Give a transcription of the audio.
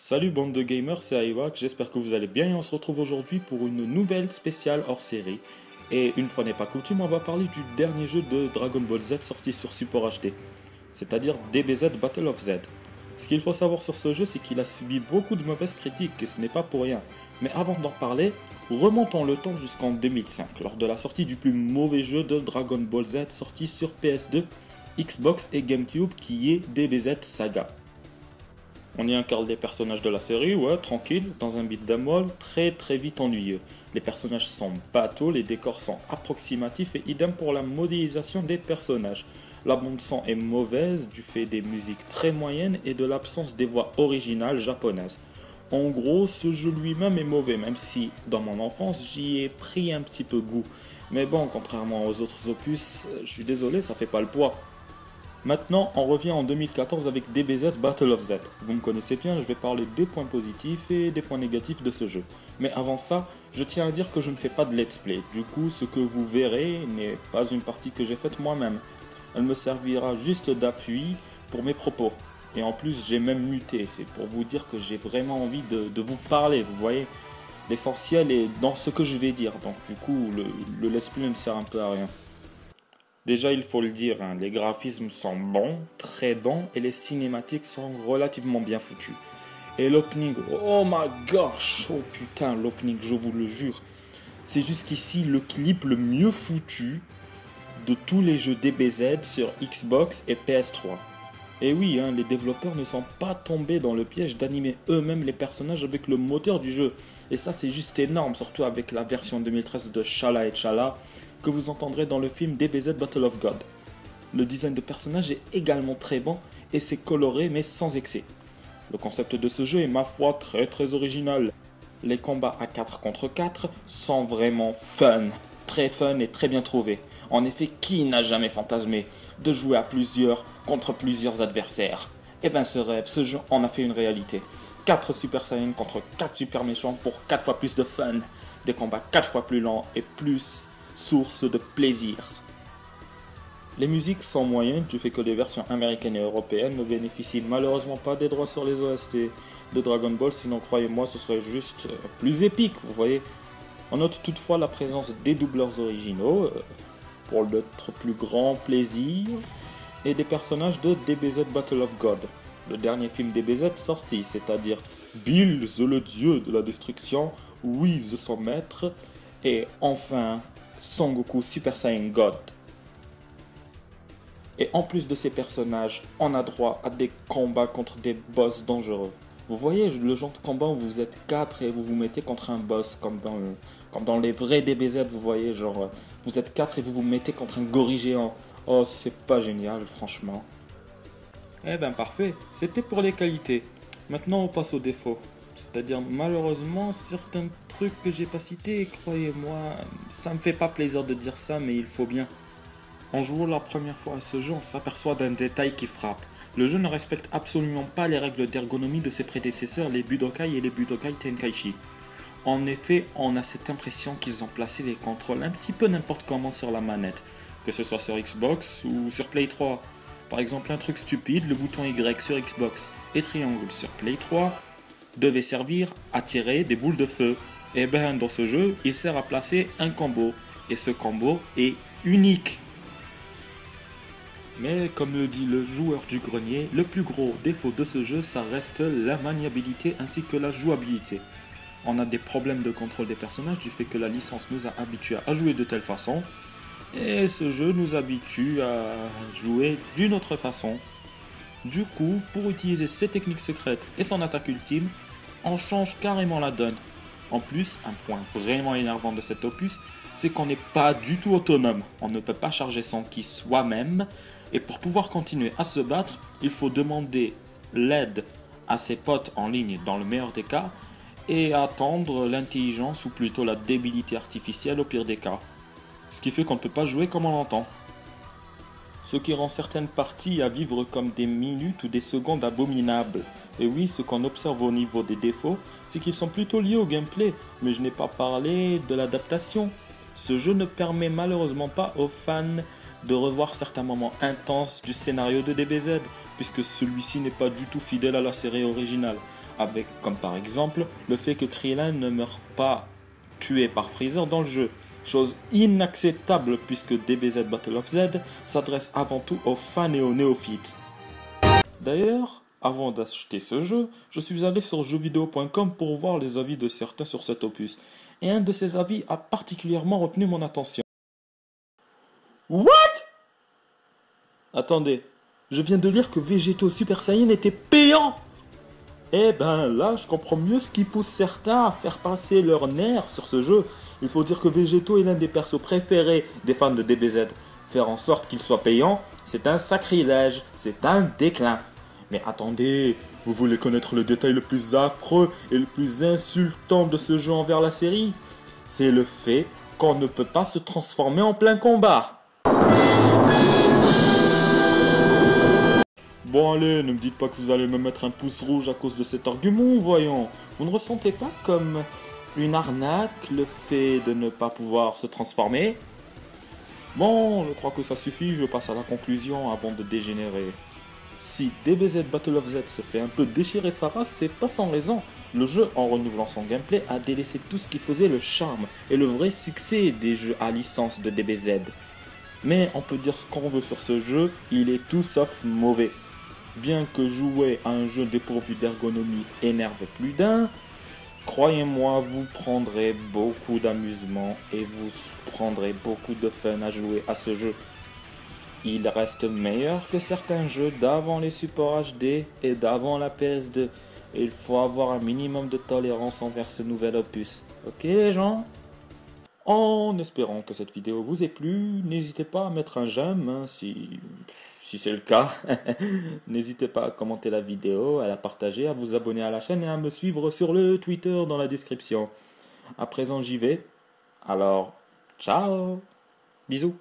Salut bande de gamers, c'est Iwak, j'espère que vous allez bien et on se retrouve aujourd'hui pour une nouvelle spéciale hors série. Et une fois n'est pas coutume, on va parler du dernier jeu de Dragon Ball Z sorti sur support HD, c'est-à-dire DBZ Battle of Z. Ce qu'il faut savoir sur ce jeu, c'est qu'il a subi beaucoup de mauvaises critiques et ce n'est pas pour rien. Mais avant d'en parler, remontons le temps jusqu'en 2005, lors de la sortie du plus mauvais jeu de Dragon Ball Z sorti sur PS2, Xbox et GameCube qui est DBZ Saga. On y incarne les personnages de la série, ouais, tranquille, dans un beat'em all très vite ennuyeux. Les personnages sont bateaux, les décors sont approximatifs et idem pour la modélisation des personnages. La bande son est mauvaise du fait des musiques très moyennes et de l'absence des voix originales japonaises. En gros, ce jeu lui-même est mauvais, même si dans mon enfance j'y ai pris un petit peu goût. Mais bon, contrairement aux autres opus, je suis désolé, ça fait pas le poids. Maintenant, on revient en 2014 avec DBZ Battle of Z. Vous me connaissez bien, je vais parler des points positifs et des points négatifs de ce jeu. Mais avant ça, je tiens à dire que je ne fais pas de let's play. Du coup, ce que vous verrez n'est pas une partie que j'ai faite moi-même. Elle me servira juste d'appui pour mes propos. Et en plus, j'ai même muté. C'est pour vous dire que j'ai vraiment envie de vous parler, vous voyez. L'essentiel est dans ce que je vais dire. Donc du coup, le let's play ne sert un peu à rien. Déjà, il faut le dire, hein, les graphismes sont bons, très bons, et les cinématiques sont relativement bien foutues. Et l'opening, oh my gosh, oh putain, l'opening, je vous le jure, c'est jusqu'ici le clip le mieux foutu de tous les jeux DBZ sur Xbox et PS3. Et oui, hein, les développeurs ne sont pas tombés dans le piège d'animer eux-mêmes les personnages avec le moteur du jeu. Et ça, c'est juste énorme, surtout avec la version 2013 de Shala et Chala, que vous entendrez dans le film DBZ Battle of God. Le design de personnage est également très bon et c'est coloré mais sans excès. Le concept de ce jeu est ma foi très original. Les combats à 4 contre 4 sont vraiment très fun et très bien trouvés. En effet, qui n'a jamais fantasmé de jouer à plusieurs contre plusieurs adversaires? Eh ben ce rêve, ce jeu en a fait une réalité. 4 Super Saiyans contre 4 super méchants pour 4 fois plus de fun. Des combats 4 fois plus lents et plus source de plaisir. Les musiques sont moyennes du fait que les versions américaines et européennes ne bénéficient malheureusement pas des droits sur les OST de Dragon Ball, sinon croyez-moi ce serait juste plus épique, vous voyez. On note toutefois la présence des doubleurs originaux, pour notre plus grand plaisir, et des personnages de DBZ Battle of God, le dernier film DBZ sorti, c'est-à-dire Bills le dieu de la destruction, Whis son maître, et enfin Son Goku Super Saiyan God. Et en plus de ces personnages, on a droit à des combats contre des boss dangereux. Vous voyez le genre de combat où vous êtes 4 et vous vous mettez contre un boss, comme dans les vrais DBZ, vous voyez, genre vous êtes 4 et vous vous mettez contre un gorille géant. Oh, c'est pas génial, franchement. Eh ben parfait, c'était pour les qualités. Maintenant on passe aux défauts. C'est-à-dire malheureusement certains trucs que j'ai pas cités, croyez-moi, ça me fait pas plaisir de dire ça, mais il faut bien. En jouant la première fois à ce jeu, on s'aperçoit d'un détail qui frappe. Le jeu ne respecte absolument pas les règles d'ergonomie de ses prédécesseurs, les Budokai et les Budokai Tenkaichi. En effet, on a cette impression qu'ils ont placé les contrôles un petit peu n'importe comment sur la manette, que ce soit sur Xbox ou sur Play 3. Par exemple, un truc stupide, le bouton Y sur Xbox et triangle sur Play 3 devait servir à tirer des boules de feu. Et ben dans ce jeu, il sert à placer un combo. Et ce combo est unique. Mais comme le dit le joueur du grenier, le plus gros défaut de ce jeu, ça reste la maniabilité ainsi que la jouabilité. On a des problèmes de contrôle des personnages du fait que la licence nous a habitués à jouer de telle façon. Et ce jeu nous habitue à jouer d'une autre façon. Du coup, pour utiliser ses techniques secrètes et son attaque ultime, on change carrément la donne. En plus, un point vraiment énervant de cet opus, c'est qu'on n'est pas du tout autonome. On ne peut pas charger son ki soi-même. Et pour pouvoir continuer à se battre, il faut demander l'aide à ses potes en ligne dans le meilleur des cas, et attendre l'intelligence ou plutôt la débilité artificielle au pire des cas. Ce qui fait qu'on ne peut pas jouer comme on l'entend. Ce qui rend certaines parties à vivre comme des minutes ou des secondes abominables. Et oui, ce qu'on observe au niveau des défauts, c'est qu'ils sont plutôt liés au gameplay, mais je n'ai pas parlé de l'adaptation. Ce jeu ne permet malheureusement pas aux fans de revoir certains moments intenses du scénario de DBZ, puisque celui-ci n'est pas du tout fidèle à la série originale. avec comme par exemple le fait que Krillin ne meurt pas tué par Freezer dans le jeu. Chose inacceptable puisque DBZ Battle of Z s'adresse avant tout aux fans et aux néophytes. D'ailleurs, avant d'acheter ce jeu, je suis allé sur jeuxvideo.com pour voir les avis de certains sur cet opus. Et un de ces avis a particulièrement retenu mon attention. What? Attendez, je viens de lire que Végéto Super Saiyan était payant. Eh ben là, je comprends mieux ce qui pousse certains à faire passer leur nerf sur ce jeu. Il faut dire que Végéto est l'un des persos préférés des fans de DBZ. Faire en sorte qu'il soit payant, c'est un sacrilège, c'est un déclin. Mais attendez, vous voulez connaître le détail le plus affreux et le plus insultant de ce jeu envers la série? C'est le fait qu'on ne peut pas se transformer en plein combat. Bon allez, ne me dites pas que vous allez me mettre un pouce rouge à cause de cet argument, voyons. Vous ne ressentez pas comme une arnaque le fait de ne pas pouvoir se transformer? Bon, je crois que ça suffit, je passe à la conclusion avant de dégénérer. Si DBZ Battle of Z se fait un peu déchirer sa race, c'est pas sans raison. Le jeu, en renouvelant son gameplay, a délaissé tout ce qui faisait le charme et le vrai succès des jeux à licence de DBZ. Mais on peut dire ce qu'on veut sur ce jeu, il est tout sauf mauvais. Bien que jouer à un jeu dépourvu d'ergonomie énerve plus d'un, croyez-moi, vous prendrez beaucoup d'amusement et vous prendrez beaucoup de fun à jouer à ce jeu. Il reste meilleur que certains jeux d'avant les supports HD et d'avant la PS2. Et il faut avoir un minimum de tolérance envers ce nouvel opus. Ok les gens? En espérant que cette vidéo vous ait plu, n'hésitez pas à mettre un j'aime hein, si c'est le cas. N'hésitez pas à commenter la vidéo, à la partager, à vous abonner à la chaîne et à me suivre sur le Twitter dans la description. À présent j'y vais. Alors, ciao. Bisous.